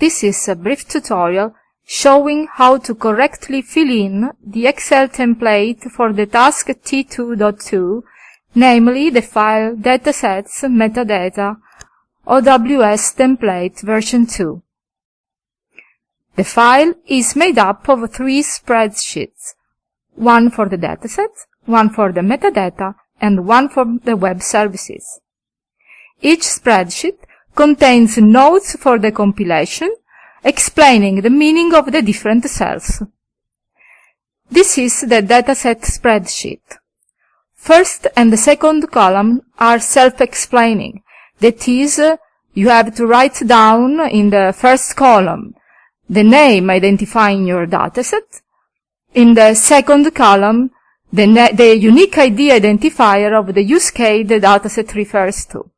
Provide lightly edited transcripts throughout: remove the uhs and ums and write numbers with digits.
This is a brief tutorial showing how to correctly fill in the Excel template for the Task2.2, namely the file datasets metadata OWS template version 2. The file is made up of 3 spreadsheets, one for the datasets, one for the metadata, and one for the web services. Each spreadsheet contains notes for the compilation, explaining the meaning of the different cells. This is the dataset spreadsheet. First and the second column are self-explaining. That is, you have to write down in the first column the name identifying your dataset. In the second column, the unique ID identifier of the use case the dataset refers to.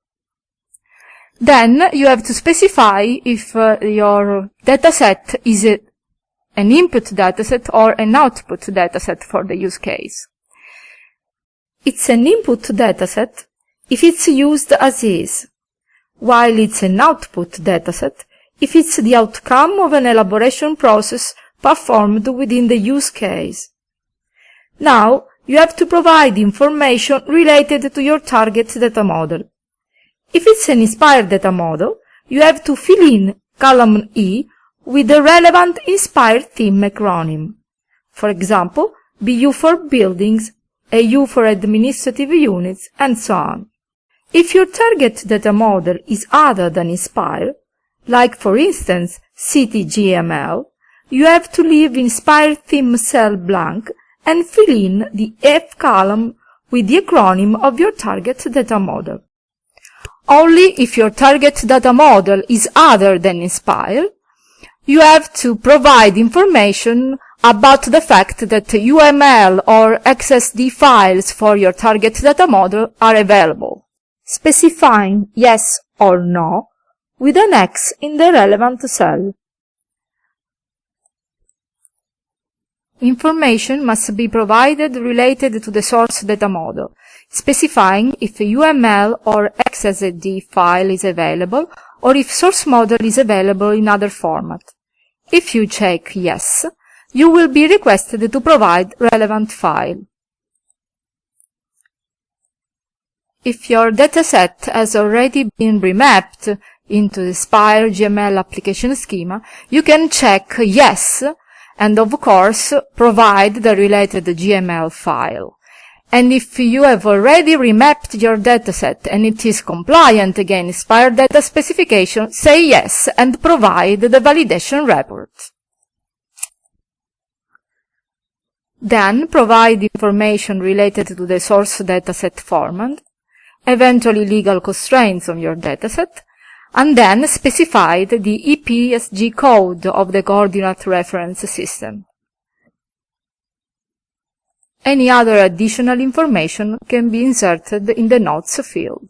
Then you have to specify if your dataset is an input dataset or an output dataset for the use case. It's an input dataset if it's used as is, while it's an output dataset if it's the outcome of an elaboration process performed within the use case. Now, you have to provide information related to your target data model. If it's an inspired data model, you have to fill in column E with the relevant inspired theme acronym. For example, BU for buildings, AU for administrative units, and so on. If your target data model is other than inspired, like for instance CityGML, you have to leave inspired theme cell blank and fill in the F column with the acronym of your target data model. Only if your target data model is other than inspired, you have to provide information about the fact that UML or XSD files for your target data model are available, specifying yes or no with an X in the relevant cell. Information must be provided related to the source data model, specifying if a UML or XSD file is available or if source model is available in other format. If you check yes, you will be requested to provide relevant file. If your dataset has already been remapped into the Spire GML application schema, you can check yes and of course provide the related GML file. And if you have already remapped your dataset and it is compliant against Spire data specification, say yes and provide the validation report. Then provide information related to the source dataset format, eventually legal constraints on your dataset, and then specify the EPSG code of the coordinate reference system. Any other additional information can be inserted in the notes field.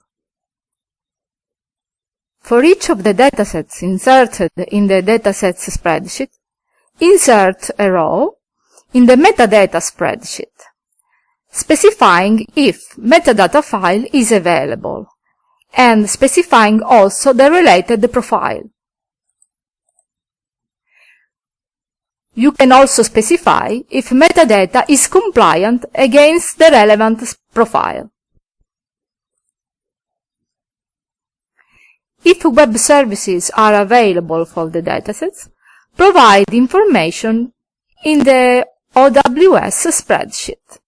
For each of the datasets inserted in the datasets spreadsheet, insert a row in the metadata spreadsheet, specifying if metadata file is available, and specifying also the related profile. You can also specify if metadata is compliant against the relevant profile. If web services are available for the datasets, provide information in the OWS spreadsheet.